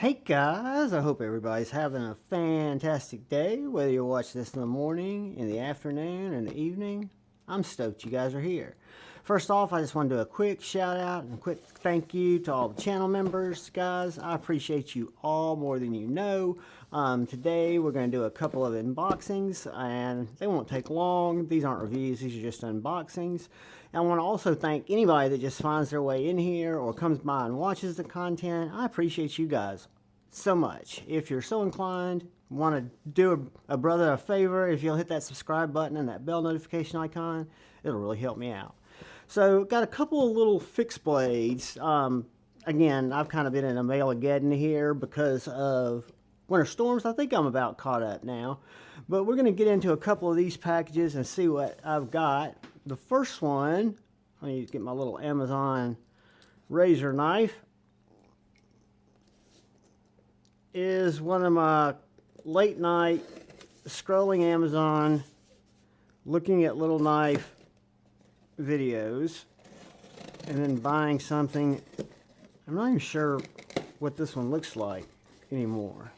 Hey guys, I hope everybody's having a fantastic day, whether you watch this in the morning, in the afternoon, in the evening. I'm stoked you guys are here. First off, I just want to do a quick shout out and a quick thank you to all the channel members, guys. I appreciate you all more than you know. Today we're going to do a couple of unboxings and they won't take long. These aren't reviews, these are just unboxings. And I want to also thank anybody that just finds their way in here or comes by and watches the content. I appreciate you guys so much. If you're so inclined, want to do a brother a favor, if you'll hit that subscribe button and that bell notification icon, it'll really help me out. So got a couple of little fixed blades. Again, I've kind of been in a Mail-A-Geddon here because of winter storms. I think I'm about caught up now. But we're going to get into a couple of these packages and see what I've got. The first one, let me get my little Amazon razor knife, is one of my late night scrolling Amazon, looking at little knife videos, and then buying something. I'm not even sure what this one looks like anymore.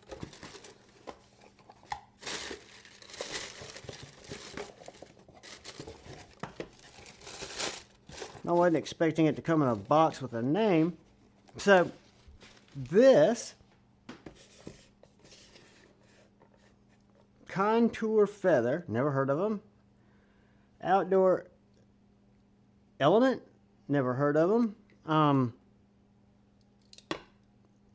I wasn't expecting it to come in a box with a name. So this Contour Feather, never heard of them. Outdoor Element, never heard of them.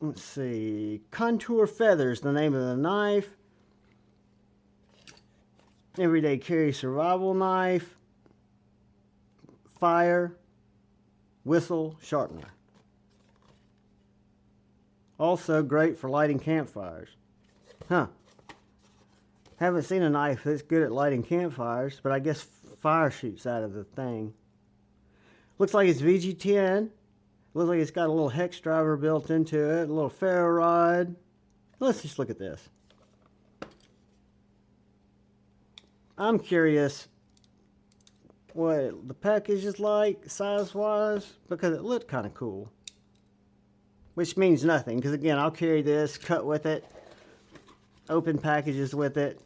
Let's see, Contour Feathers, the name of the knife. Everyday Carry Survival Knife. Fire, whistle, sharpener. Also great for lighting campfires. Huh. Haven't seen a knife that's good at lighting campfires, but I guess fire shoots out of the thing. Looks like it's VG10. Looks like it's got a little hex driver built into it, a little ferro rod. Let's just look at this. I'm curious what the package is like size-wise, because it looked kind of cool. Which means nothing, because again, I'll carry this, cut with it, open packages with it.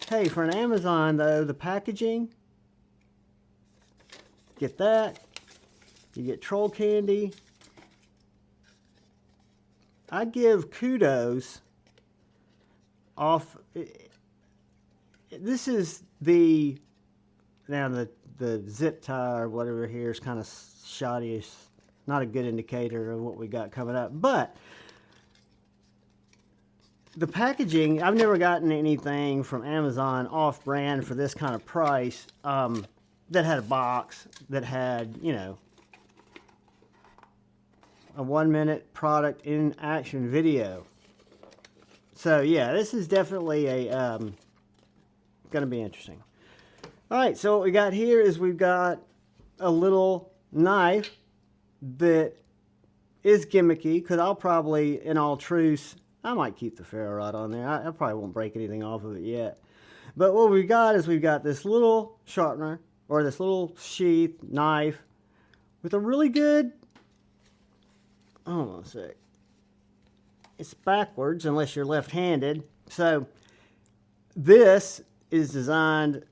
Hey, for an Amazon though, the packaging, get that, you get troll candy. I give kudos off. This is the, now the zip tie or whatever here is kind of shoddy. It's not a good indicator of what we got coming up, but the packaging, I've never gotten anything from Amazon off-brand for this kind of price that had a box that had, you know, a 1-minute product in action video. So yeah, this is definitely a going to be interesting. All right, so what we got here is we've got a little knife that is gimmicky, because I'll probably, in all truth, I might keep the ferro rod on there. I probably won't break anything off of it yet. But what we've got is we've got this little sharpener, or this little sheath knife with a really good, hold on a sec. It's backwards unless you're left-handed. So this is designed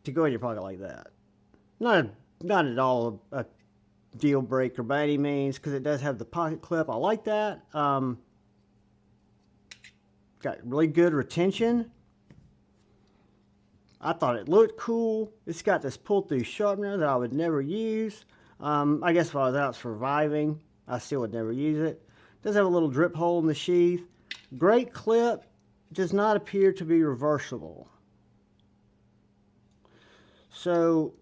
to go in your pocket like that. Not at all a deal breaker by any means, because it does have the pocket clip. I like that. Got really good retention. I thought it looked cool. It's got this pull-through sharpener that I would never use. I guess if I was out surviving, I still would never use it. It does have a little drip hole in the sheath. Great clip. Does not appear to be reversible. So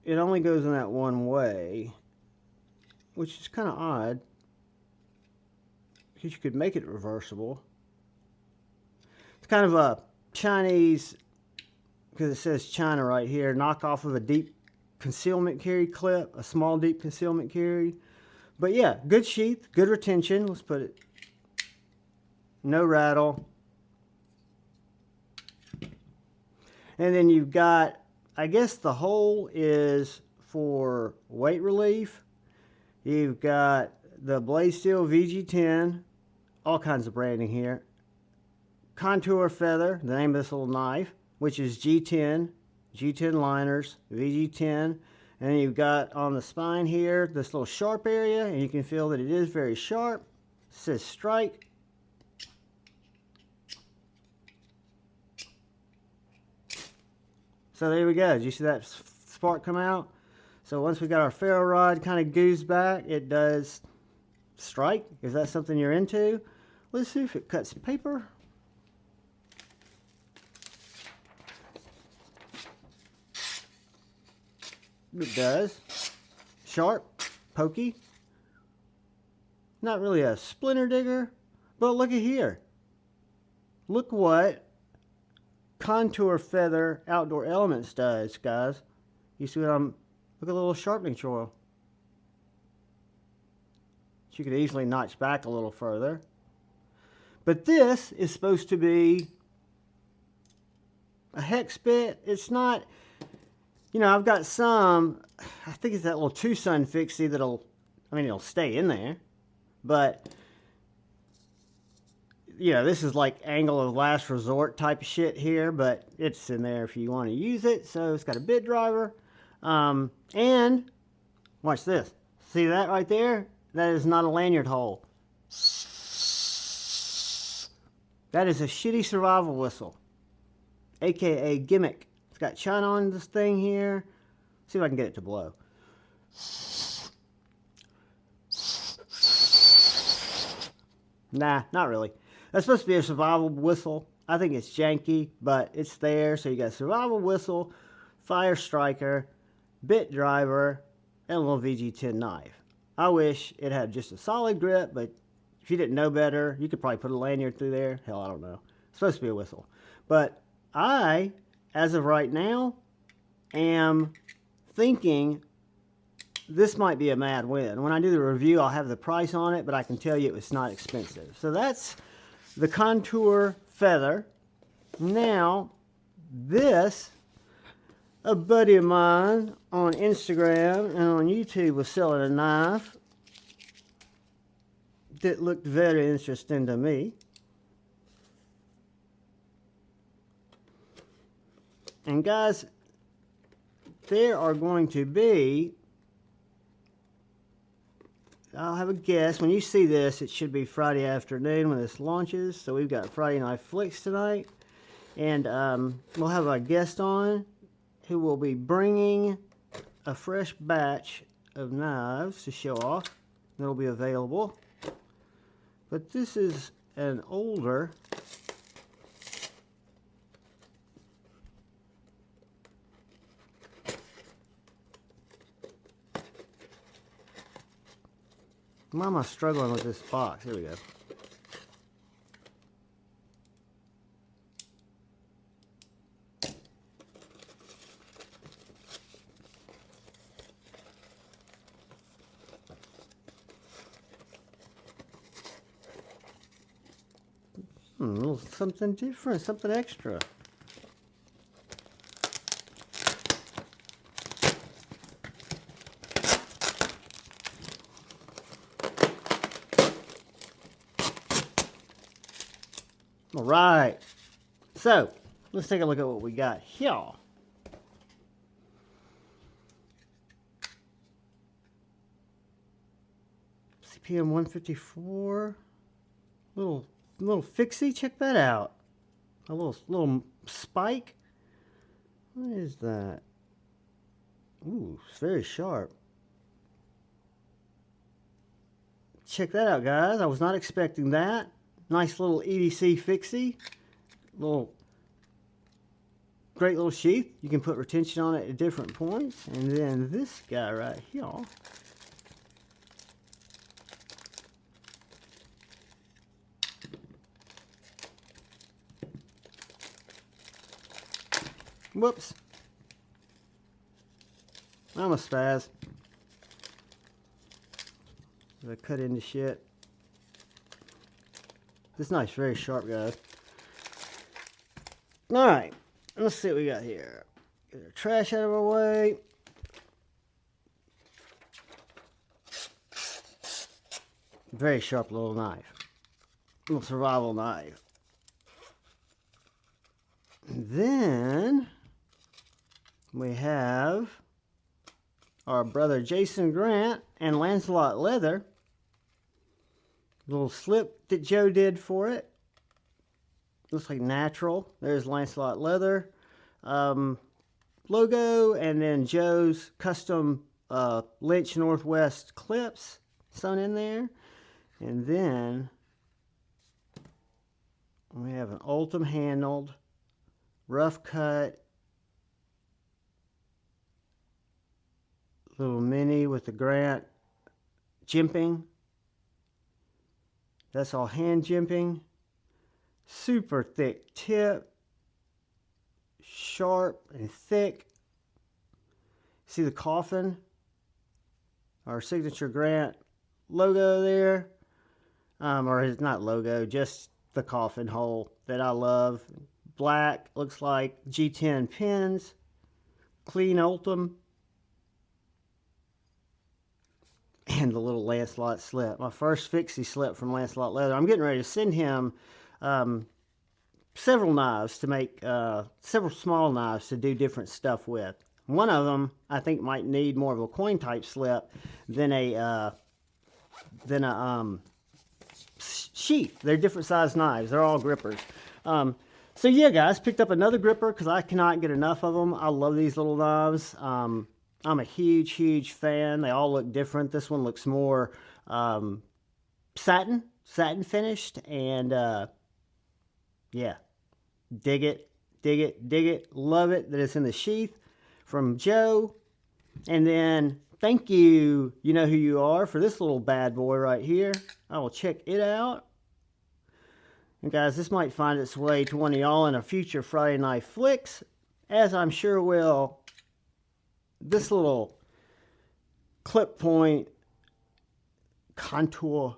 it only goes in that one way, which is kind of odd, because you could make it reversible. It's kind of a Chinese, because it says China right here, knockoff of a deep concealment carry clip, a small deep concealment carry. But yeah, good sheath, good retention. Let's put it, no rattle. And then you've got, I guess the hole is for weight relief. You've got the blade steel VG10 all kinds of branding here. Contour Feather, the name of this little knife, which is G10, G10 liners, VG10, and then you've got on the spine here this little sharp area, and you can feel that it is very sharp. It says strike. So there we go. Did you see that spark come out? So once we got our ferro rod kind of goosed back, it does strike. Is that something you're into? Let's see if it cuts paper. It does. Sharp, pokey. Not really a splinter digger, but look at here. Look what Contour Feather Outdoor Elements does, guys. You see what look at the little sharpening choil. You could easily notch back a little further. But this is supposed to be a hex bit. It's not, you know, I've got some, I think it's that little Tucson fixie that'll, I mean, it'll stay in there. But, you know, this is like angle of last resort type of shit here, but it's in there if you want to use it. So it's got a bit driver. And watch this. See that right there? That is not a lanyard hole. That is a shitty survival whistle, aka gimmick. It's got shine on this thing here. See if I can get it to blow. Nah, not really. That's supposed to be a survival whistle. I think it's janky, but it's there. So you got survival whistle, fire striker, bit driver, and a little VG10 knife. I wish it had just a solid grip, but if you didn't know better, you could probably put a lanyard through there. Hell, I don't know. It's supposed to be a whistle. But I, as of right now, am thinking this might be a mad win. When I do the review, I'll have the price on it, but I can tell you it's not expensive. So that's the Contour Feather. Now, this, a buddy of mine on Instagram and on YouTube was selling a knife that looked very interesting to me. And guys, there are going to be, I'll have a guess, when you see this, it should be Friday afternoon when this launches. So we've got Friday Night Flicks tonight. And we'll have a guest on who will be bringing a fresh batch of knives to show off. That'll be available. But this is an older why am I struggling with this box? Here we go. A little something different, something extra. All right, so let's take a look at what we got here. CPM 154, little fixie, check that out. A little spike. What is that? Ooh, it's very sharp. Check that out, guys. I was not expecting that. Nice little EDC fixie. Great little sheath. You can put retention on it at different points. And then this guy right here. Whoops. I'm a spaz. I cut into shit. This knife's very sharp, guys. Alright, let's see what we got here. Get our trash out of our way. Very sharp little knife. little survival knife. And then we have our brother Jason Grant and Lancelot Leather. Little slip that Joe did for it. Looks like natural. There's Lancelot Leather logo, and then Joe's custom Lynch Northwest clips sewn in there. And then we have an Ultim handled, rough cut, little mini with the Grant jimping. That's all hand jimping. Super thick tip, sharp and thick. See the coffin, our signature Grant logo there, or it's not logo, just the coffin hole that I love. Black, looks like G10 pins, clean Ultim, and the little Lancelot slip. My first fixie slip from Lancelot Leather. I'm getting ready to send him several knives to make, several small knives to do different stuff with. One of them I think might need more of a coin type slip than a sheath. They're different size knives. They're all grippers. So yeah, guys, picked up another gripper because I cannot get enough of them. I love these little knives. I'm a huge fan. They all look different. This one looks more satin finished, and yeah, dig it. Love it that it's in the sheath from Joe. And then thank you, you know who you are, for this little bad boy right here. I will check it out. And guys, this might find its way to one of y'all in a future Friday Night Flicks, as I'm sure will this little clip point contour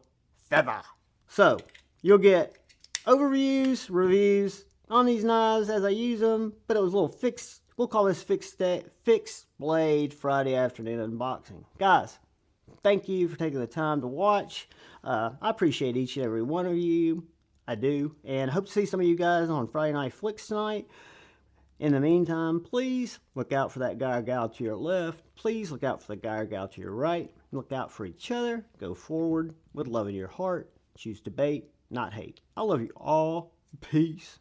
feather. So you'll get overviews, reviews on these knives as I use them, but it was a little fixed, we'll call this fixed blade Friday afternoon unboxing. Guys, thank you for taking the time to watch. I appreciate each and every one of you. I do, and hope to see some of you guys on Friday Night Flicks tonight. In the meantime, please look out for that guy or gal to your left. Please look out for the guy or gal to your right. Look out for each other. Go forward with love in your heart. Choose debate, not hate. I love you all. Peace.